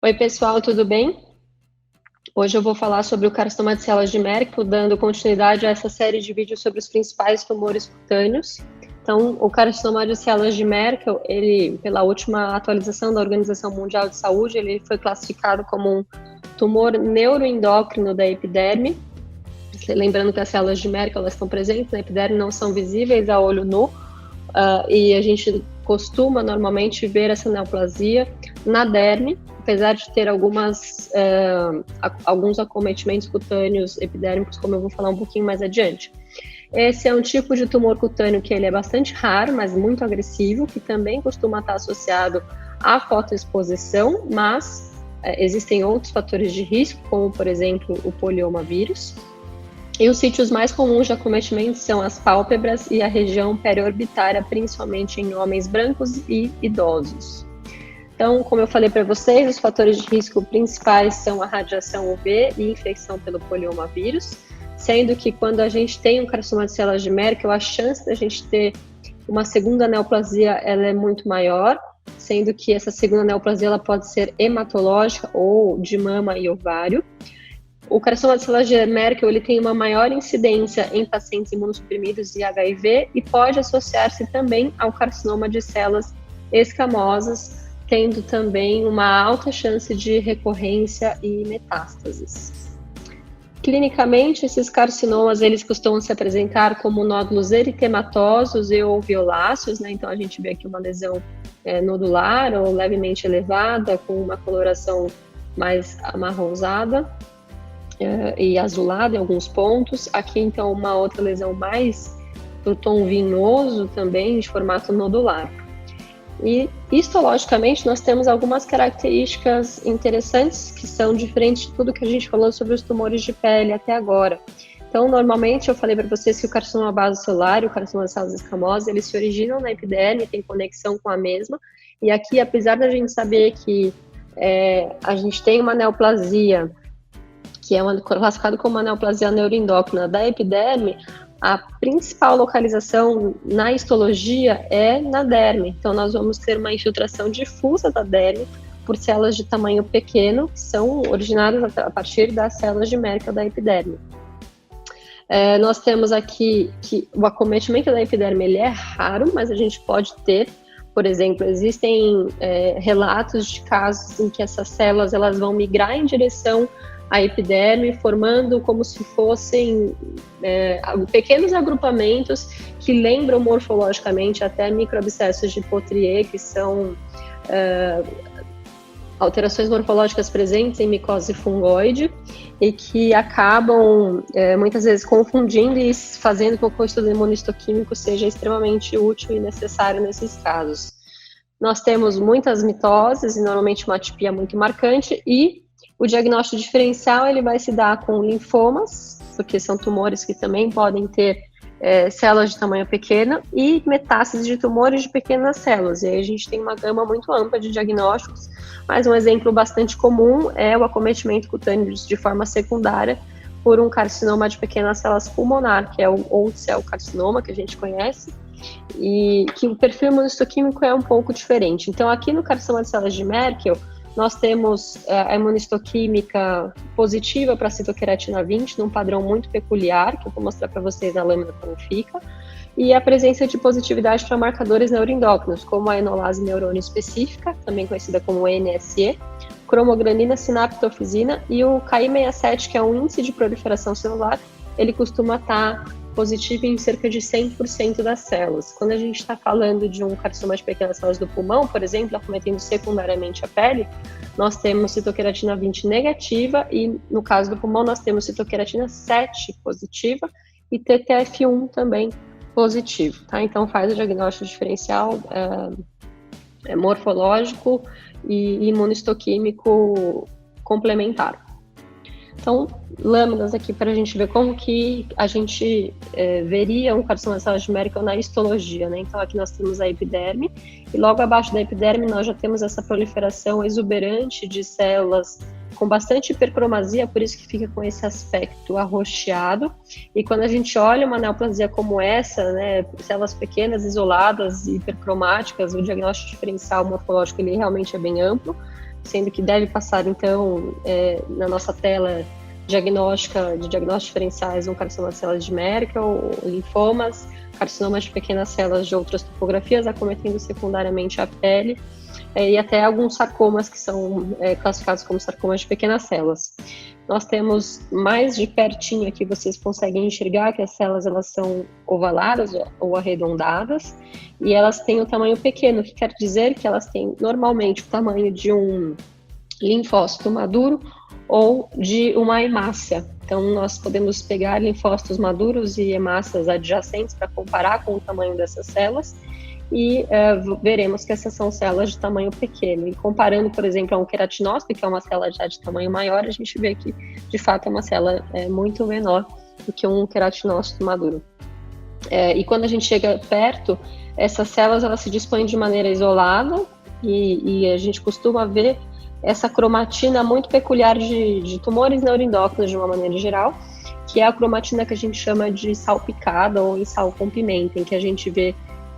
Oi, pessoal, tudo bem? Hoje eu vou falar sobre o carcinoma de células de Merkel, dando continuidade a essa série de vídeos sobre os principais tumores cutâneos. Então, o carcinoma de células de Merkel, ele, pela última atualização da Organização Mundial de Saúde, ele foi classificado como um tumor neuroendócrino da epiderme. Lembrando que as células de Merkel, elas estão presentes na epiderme, não são visíveis a olho nu, e a gente costuma normalmente ver essa neoplasia na derme, apesar de ter alguns acometimentos cutâneos epidérmicos, como eu vou falar um pouquinho mais adiante. Esse é um tipo de tumor cutâneo que ele é bastante raro, mas muito agressivo, que também costuma estar associado à fotoexposição, mas existem outros fatores de risco, como, por exemplo, o poliomavírus. E os sítios mais comuns de acometimento são as pálpebras e a região periorbitária, principalmente em homens brancos e idosos. Então, como eu falei para vocês, os fatores de risco principais são a radiação UV e infecção pelo poliomavírus, sendo que quando a gente tem um carcinoma de células de Merkel, a chance da gente ter uma segunda neoplasia ela é muito maior, sendo que essa segunda neoplasia ela pode ser hematológica ou de mama e ovário. O carcinoma de células de Merkel ele tem uma maior incidência em pacientes imunossuprimidos e HIV e pode associar-se também ao carcinoma de células escamosas, tendo também uma alta chance de recorrência e metástases. Clinicamente, esses carcinomas eles costumam se apresentar como nódulos eritematosos e ou violáceos, né? Então a gente vê aqui uma lesão nodular ou levemente elevada, com uma coloração mais amarronzada e azulada em alguns pontos. Aqui então uma outra lesão mais do tom vinhoso também, de formato nodular. E histologicamente nós temos algumas características interessantes que são diferentes de tudo que a gente falou sobre os tumores de pele até agora. Então, normalmente eu falei para vocês que o carcinoma basocelular e o carcinoma de células escamosas, eles se originam na epiderme, tem conexão com a mesma. E aqui, apesar da gente saber que a gente tem uma neoplasia, que é classificado como uma neoplasia neuroendócrina da epiderme, a principal localização na histologia é na derme. Então, nós vamos ter uma infiltração difusa da derme por células de tamanho pequeno, que são originadas a partir das células de Merkel da epiderme. Nós temos aqui que o acometimento da epiderme ele é raro, mas a gente pode ter, por exemplo, existem relatos de casos em que essas células elas vão migrar em direção a epiderme, formando como se fossem pequenos agrupamentos que lembram morfologicamente até microabscessos de Potrier, que são alterações morfológicas presentes em micose fungoide e que acabam muitas vezes confundindo e fazendo com que o estudo imunistoquímico seja extremamente útil e necessário nesses casos. Nós temos muitas mitoses e normalmente uma atipia muito marcante, e o diagnóstico diferencial ele vai se dar com linfomas, porque são tumores que também podem ter células de tamanho pequeno, e metástases de tumores de pequenas células. E aí a gente tem uma gama muito ampla de diagnósticos, mas um exemplo bastante comum é o acometimento cutâneo de forma secundária por um carcinoma de pequenas células pulmonar, que é o old cell carcinoma, que a gente conhece, e que o perfil imunistoquímico é um pouco diferente. Então, aqui no carcinoma de células de Merkel, nós temos a imunistoquímica positiva para a citoqueratina 20, num padrão muito peculiar, que eu vou mostrar para vocês na lâmina como fica, e a presença de positividade para marcadores neuroendócrinos, como a enolase neurônio específica, também conhecida como NSE, cromogranina sinaptofisina, e o Ki67, que é um índice de proliferação celular, ele costuma estar positivo em cerca de 100% das células. Quando a gente está falando de um carcinoma de pequenas células do pulmão, por exemplo, acometendo secundariamente a pele, nós temos citoqueratina 20 negativa e, no caso do pulmão, nós temos citoqueratina 7 positiva e TTF1 também positivo, tá? Então, faz o diagnóstico diferencial morfológico e imunistoquímico complementar. Então, lâminas aqui para a gente ver como que a gente veria um carcinoma de células de Merkel na histologia, né? Então, aqui nós temos a epiderme, e logo abaixo da epiderme nós já temos essa proliferação exuberante de células com bastante hipercromasia, por isso que fica com esse aspecto arroxeado. E quando a gente olha uma neoplasia como essa, né, células pequenas, isoladas e hipercromáticas, o diagnóstico diferencial morfológico ele realmente é bem amplo. sendo que deve passar, então, na nossa tela diagnóstica, de diagnósticos diferenciais, um carcinoma de células de Merkel, linfomas, carcinomas de pequenas células de outras topografias, acometendo secundariamente a pele, e até alguns sarcomas que são classificados como sarcomas de pequenas células. Nós temos mais de pertinho aqui, vocês conseguem enxergar que as células elas são ovaladas ou arredondadas, e elas têm um tamanho pequeno, que quer dizer que elas têm normalmente o tamanho de um linfócito maduro ou de uma hemácia. Então, nós podemos pegar linfócitos maduros e hemácias adjacentes para comparar com o tamanho dessas células e veremos que essas são células de tamanho pequeno. E comparando, por exemplo, a um queratinócito, que é uma célula já de tamanho maior, a gente vê que, de fato, é uma célula muito menor do que um queratinócito maduro. E quando a gente chega perto, essas células elas se dispõem de maneira isolada e a gente costuma ver essa cromatina muito peculiar de tumores neuroendócrinos de uma maneira geral, que é a cromatina que a gente chama de salpicada ou em sal com pimenta, em que a gente vê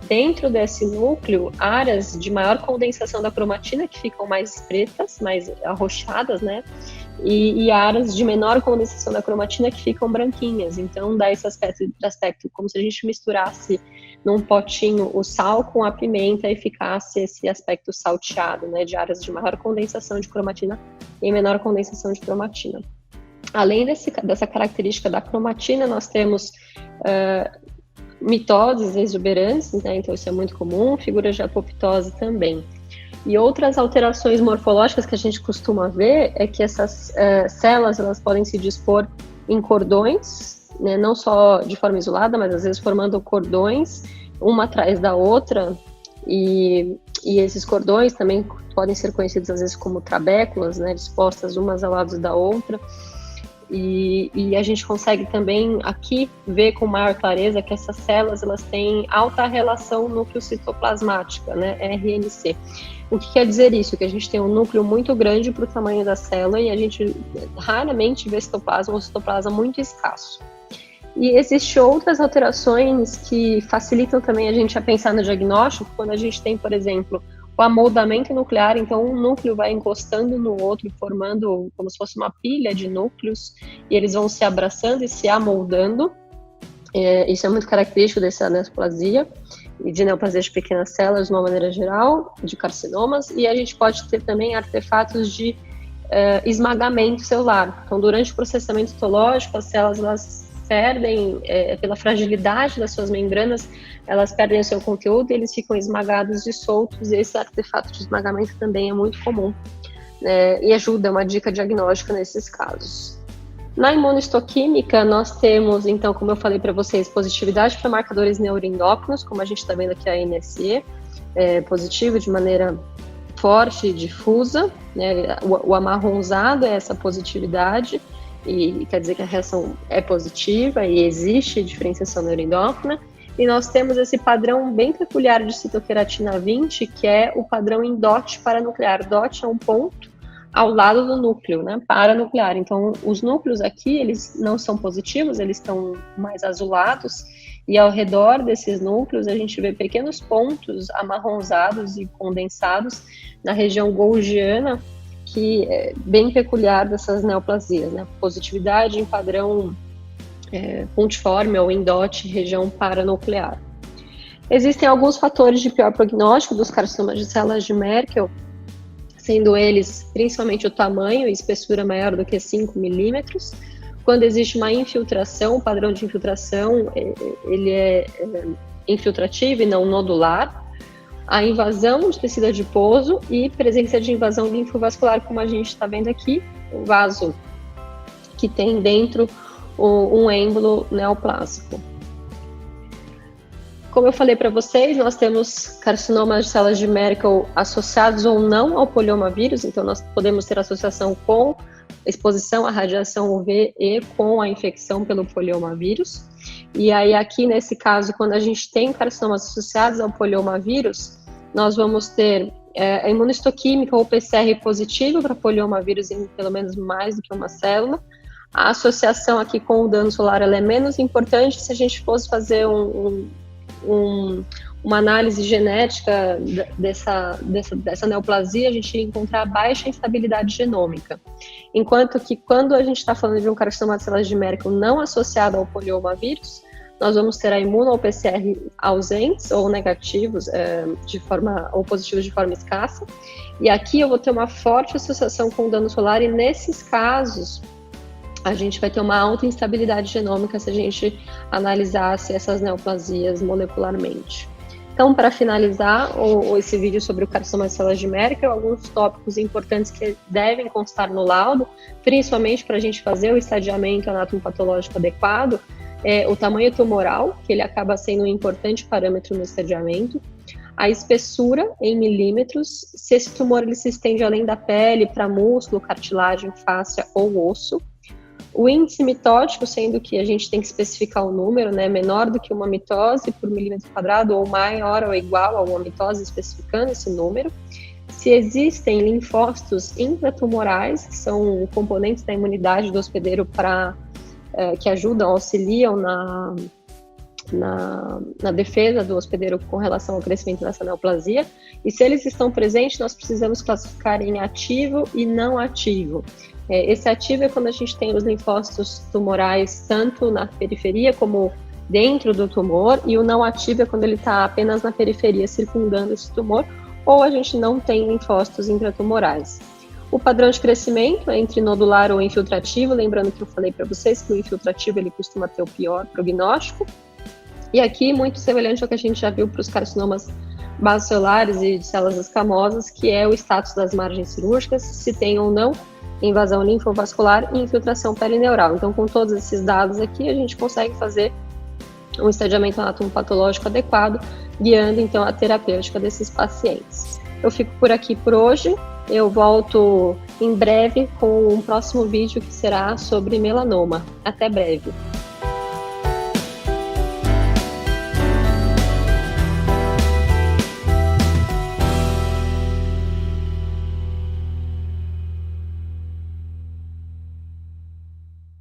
dentro desse núcleo áreas de maior condensação da cromatina que ficam mais pretas, mais arroxadas, né? E áreas de menor condensação da cromatina que ficam branquinhas. Então dá esse aspecto como se a gente misturasse num potinho o sal com a pimenta e ficasse esse aspecto salteado, né? De áreas de maior condensação de cromatina e menor condensação de cromatina. Além dessa característica da cromatina, nós temos mitoses exuberantes, né? Então isso é muito comum, figuras de apoptose também. E outras alterações morfológicas que a gente costuma ver é que essas células elas podem se dispor em cordões, né? Não só de forma isolada, mas às vezes formando cordões, uma atrás da outra, e esses cordões também podem ser conhecidos às vezes como trabéculas, né? Dispostas umas ao lado da outra. E a gente consegue também aqui ver com maior clareza que essas células elas têm alta relação núcleo-citoplasmática, né, RNC. O que quer dizer isso? Que a gente tem um núcleo muito grande para o tamanho da célula e a gente raramente vê citoplasma ou citoplasma muito escasso. E existem outras alterações que facilitam também a gente a pensar no diagnóstico, quando a gente tem, por exemplo, o amoldamento nuclear, então um núcleo vai encostando no outro, formando como se fosse uma pilha de núcleos, e eles vão se abraçando e se amoldando. Isso é muito característico dessa neoplasia, e de neoplasia de pequenas células de uma maneira geral, de carcinomas, e a gente pode ter também artefatos de esmagamento celular. Então, durante o processamento histológico, as células elas perdem, pela fragilidade das suas membranas, elas perdem o seu conteúdo e eles ficam esmagados e soltos, e esse artefato de esmagamento também é muito comum, e ajuda, é uma dica diagnóstica nesses casos. Na imunohistoquímica, nós temos, então, como eu falei para vocês, positividade para marcadores neuroendócrinos, como a gente está vendo aqui a NSE, positivo de maneira forte e difusa, né? O amarronzado é essa positividade, e quer dizer que a reação é positiva e existe diferenciação neuroendócrina. E nós temos esse padrão bem peculiar de citoqueratina 20, que é o padrão em DOT paranuclear. DOT é um ponto ao lado do núcleo, né, paranuclear. Então, os núcleos aqui, eles não são positivos, eles estão mais azulados, e ao redor desses núcleos a gente vê pequenos pontos amarronzados e condensados na região golgiana, que é bem peculiar dessas neoplasias, né? Positividade em padrão pontiforme ou em DOT, região paranuclear. Existem alguns fatores de pior prognóstico dos carcinomas de células de Merkel, sendo eles principalmente o tamanho e espessura maior do que 5 milímetros. Quando existe uma infiltração, o padrão de infiltração ele é infiltrativo e não nodular. A invasão de tecido adiposo e presença de invasão linfovascular, como a gente está vendo aqui, o vaso que tem dentro um êmbolo neoplásico. Como eu falei para vocês, nós temos carcinomas de células de Merkel associados ou não ao poliomavírus, então nós podemos ter associação com exposição à radiação UV e com a infecção pelo poliomavírus. E aí aqui nesse caso, quando a gente tem carcinomas associados ao poliomavírus, nós vamos ter a imunohistoquímica ou PCR positivo para poliomavírus em pelo menos mais do que uma célula. A associação aqui com o dano solar ela é menos importante se a gente fosse fazer um uma análise genética dessa neoplasia, a gente ia encontrar baixa instabilidade genômica. Enquanto que quando a gente está falando de um carcinoma de células de Merkel não associado ao poliomavírus, nós vamos ter a imuno ou PCR ausentes ou negativos ou positivos de forma escassa. E aqui eu vou ter uma forte associação com o dano solar, e nesses casos a gente vai ter uma alta instabilidade genômica se a gente analisasse essas neoplasias molecularmente. Então, para finalizar esse vídeo sobre o carcinoma de células de Merkel, alguns tópicos importantes que devem constar no laudo, principalmente para a gente fazer o estadiamento anatomopatológico adequado, o tamanho tumoral, que ele acaba sendo um importante parâmetro no estadiamento, a espessura em milímetros, se esse tumor ele se estende além da pele para músculo, cartilagem, fáscia ou osso, o índice mitótico, sendo que a gente tem que especificar o número, né, menor do que uma mitose por milímetro quadrado ou maior ou igual a uma mitose, especificando esse número. Se existem linfócitos intratumorais, que são componentes da imunidade do hospedeiro que ajudam, auxiliam na defesa do hospedeiro com relação ao crescimento dessa neoplasia, e se eles estão presentes, nós precisamos classificar em ativo e não ativo. Esse ativo é quando a gente tem os linfócitos tumorais tanto na periferia como dentro do tumor, e o não ativo é quando ele está apenas na periferia circundando esse tumor, ou a gente não tem linfócitos intratumorais. O padrão de crescimento é entre nodular ou infiltrativo, lembrando que eu falei para vocês que o infiltrativo ele costuma ter o pior prognóstico, e aqui muito semelhante ao que a gente já viu para os carcinomas basocelulares e de células escamosas, que é o status das margens cirúrgicas, se tem ou não invasão linfovascular e infiltração pelineural. Então, com todos esses dados aqui, a gente consegue fazer um estadiamento anatomopatológico adequado, guiando, então, a terapêutica desses pacientes. Eu fico por aqui por hoje. Eu volto em breve com um próximo vídeo que será sobre melanoma. Até breve!